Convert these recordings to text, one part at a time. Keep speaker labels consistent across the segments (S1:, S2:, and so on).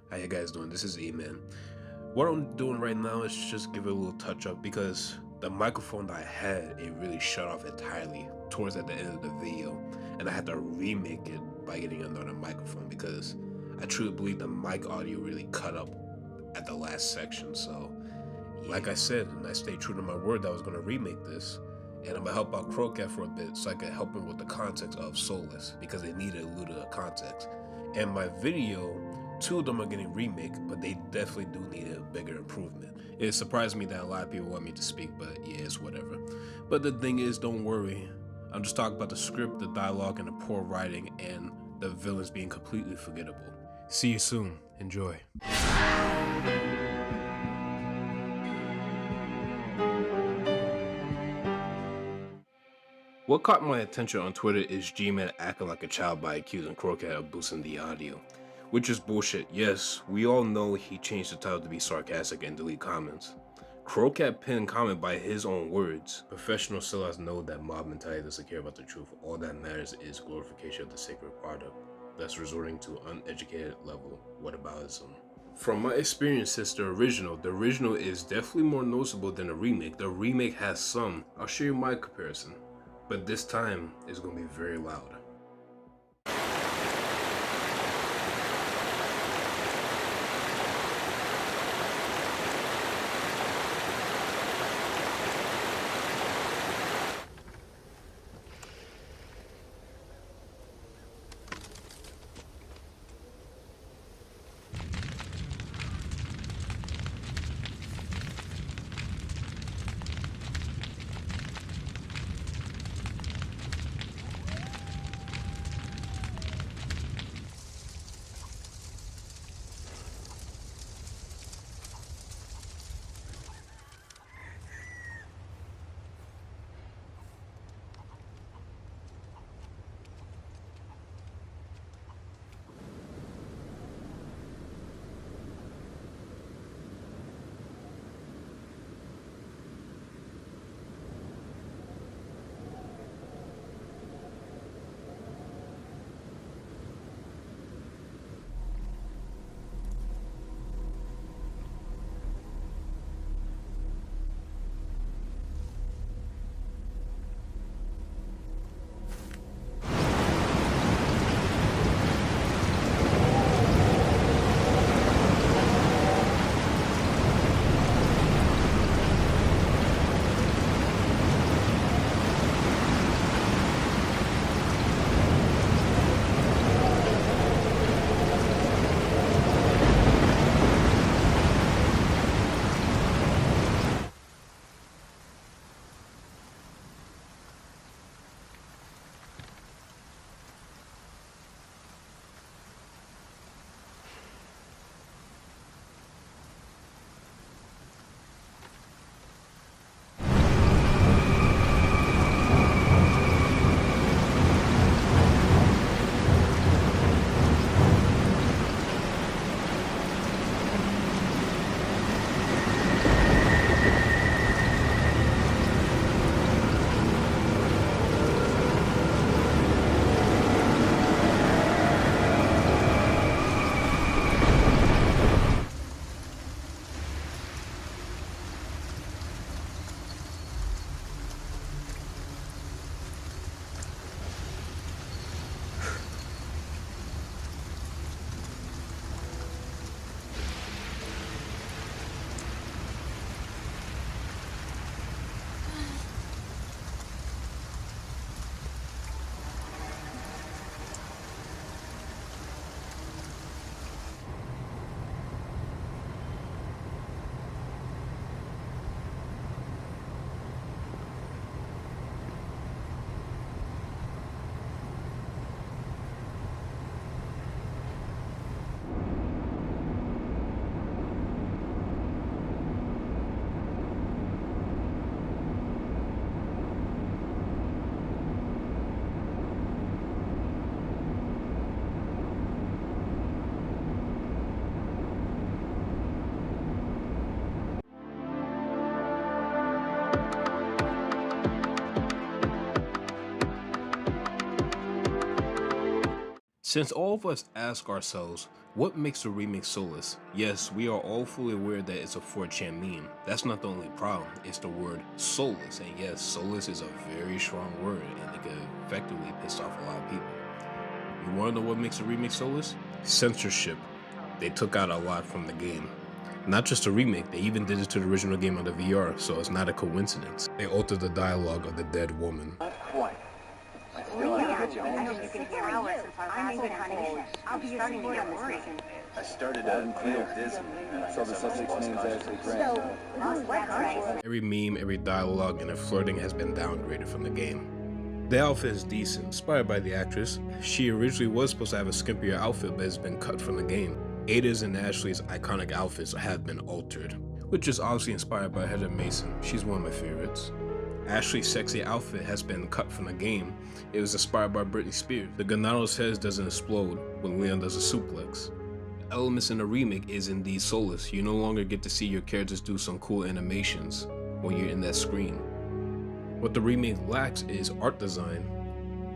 S1: How you guys doing? This is E-Man. What I'm doing right now is just give it a little touch up because the microphone that I had, it really shut off entirely towards at the end of the video, and I had to remake it by getting another microphone because I truly believe the mic audio really cut up at the last section. So like I said, and I stayed true to my word that I was going to remake this, and I'm going to help out 𝐸𝐸 for a bit so I could help him with the context of Soulless because they needed a little context. And my video, 2 of them are getting remake, but they definitely do need a bigger improvement. It surprised me that a lot of people want me to speak, but yeah, it's whatever. But the thing is, don't worry. I'm just talking about the script, the dialogue, and the poor writing, and the villains being completely forgettable. See you soon. Enjoy. What caught my attention on Twitter is G-Man acting like a child by accusing 𝐸𝐸 of boosting the audio, which is bullshit. Yes, we all know he changed the title to be sarcastic and delete comments. 𝐸𝐸 pinned comment by his own words. Professional sellers know that mob mentality doesn't care about the truth. All that matters is glorification of the sacred product, thus resorting to uneducated level whataboutism. From my experience since the original is definitely more noticeable than the remake. The remake has some. I'll show you my comparison. But this time is going to be very loud. Since all of us ask ourselves, What makes the remake soulless? Yes, we are all fully aware that it's a 4chan meme. That's not the only problem, it's the word soulless. And yes, soulless is a very strong word and it could effectively piss off a lot of people. You wanna know what makes a remake soulless? Censorship. They took out a lot from the game. Not just a remake, they even did it to the original game on the VR, so it's not a coincidence. They altered the dialogue of the dead woman.
S2: I started out in Disney, and I saw the subject's name's actually Grant.
S1: Every meme, every dialogue, and the flirting has been downgraded from the game. The outfit is decent, inspired by the actress. She originally was supposed to have a skimpier outfit, but it's been cut from the game. Ada's and Ashley's iconic outfits have been altered, which is obviously inspired by Heather Mason. She's one of my favorites. Ashley's sexy outfit has been cut from the game. It was inspired by Britney Spears. The Ganado's head doesn't explode when Leon does a suplex. The elements in the remake is indeed soulless. You no longer get to see your characters do some cool animations when you're in that screen. What the remake lacks is art design.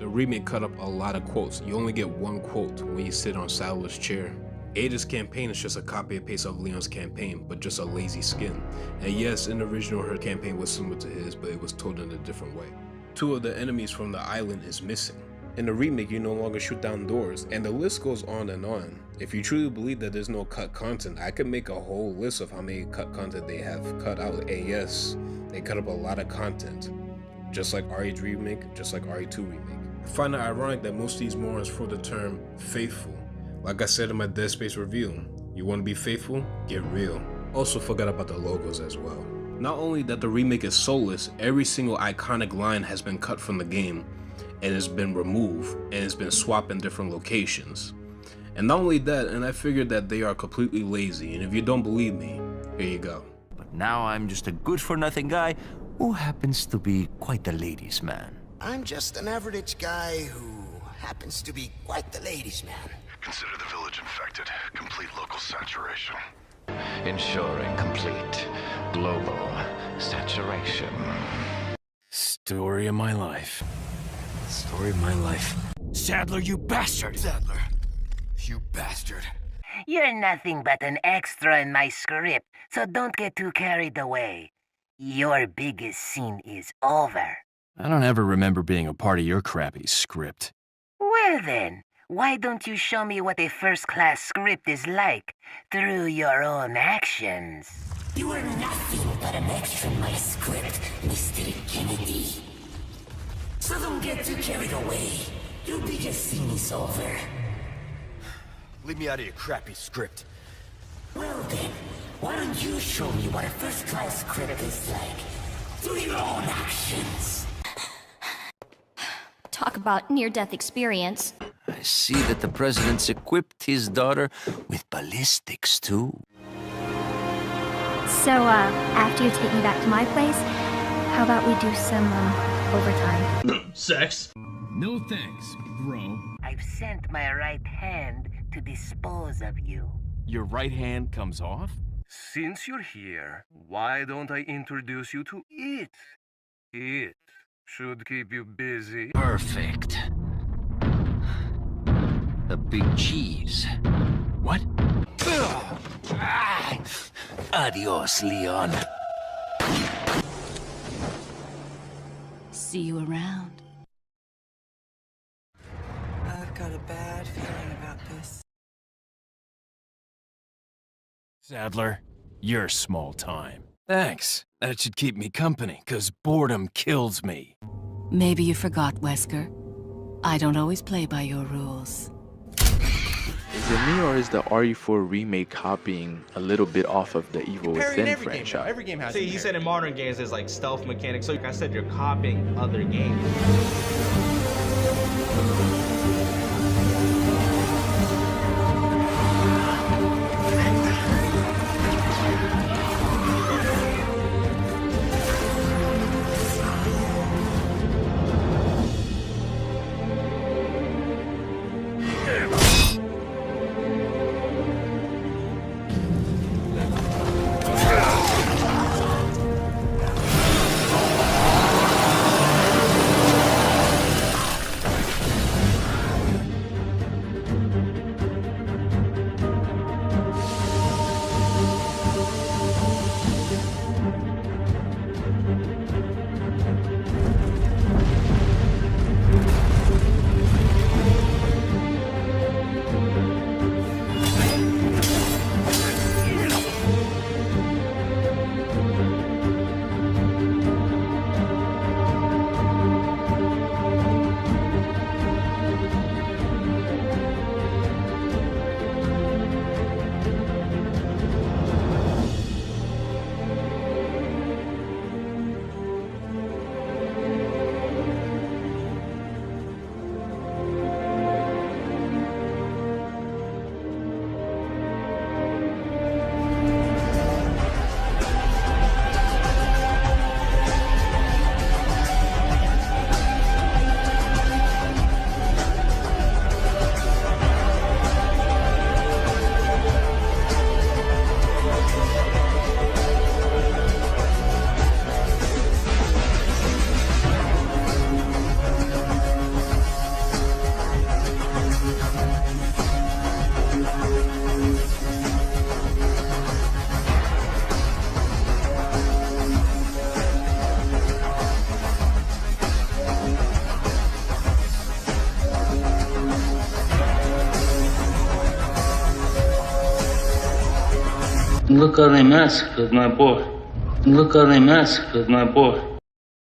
S1: The remake cut up a lot of quotes. You only get one quote when you sit on Soulless' chair. Ada's campaign is just a copy and paste of Leon's campaign, but just a lazy skin. And yes, in the original her campaign was similar to his, but it was told in a different way. 2 of the enemies from the island is missing. In the remake, you no longer shoot down doors, and the list goes on and on. If you truly believe that there's no cut content, I could make a whole list of how many cut content they have cut out. And yes, they cut up a lot of content. Just like RE3 Remake, just like RE2 Remake. I find it ironic that most of these morons throw the term faithful. Like I said in my Dead Space review, you want to be faithful? Get real. Also forgot about the logos as well. Not only that the remake is soulless, every single iconic line has been cut from the game and has been removed and it's been swapped in different locations. And not only that, and I figured that they are completely lazy, and if you don't believe me, here you go.
S3: But now I'm just a good-for-nothing guy who happens to be quite the ladies' man.
S4: I'm just an average guy who happens to be quite the ladies' man.
S5: Consider the village infected. Complete local saturation.
S6: Ensuring complete global saturation.
S3: Story of my life. Story of my life. Sadler, you bastard!
S4: Sadler, you bastard.
S7: You're nothing but an extra in my script, so don't get too carried away. Your biggest scene is over.
S3: I don't ever remember being a part of your crappy script.
S7: Well then, why don't you show me what a first-class script is like through your own actions?
S8: You are nothing but an extra in my script, Mr. Kennedy. So don't get too carried away. Your biggest scene is over.
S4: Leave me out of your crappy script.
S8: Well then, why don't you show me what a first-class script is like through your own actions?
S9: Talk about near-death experience.
S3: I see that the president's equipped his daughter with ballistics, too.
S9: So, after you take me back to my place, how about we do some, overtime?
S10: Sex? No thanks, bro.
S7: I've sent my right hand to dispose of you.
S10: Your right hand comes off?
S11: Since you're here, why don't I introduce you to it? It should keep you busy.
S3: Perfect. The big cheese. What? Adios, Leon.
S8: See you around.
S12: I've got a bad feeling about this.
S3: Sadler, you're small time. Thanks. That should keep me company, 'cause boredom kills me.
S8: Maybe you forgot, Wesker. I don't always play by your rules.
S13: Is it me, or is the RE4 remake copying a little bit off of the Evil Within franchise?
S14: Every game has. See, he said in modern games there's like stealth mechanics. So like I said, you're copying other games.
S15: Look how they mess with my boy. Look how they mess with my boy.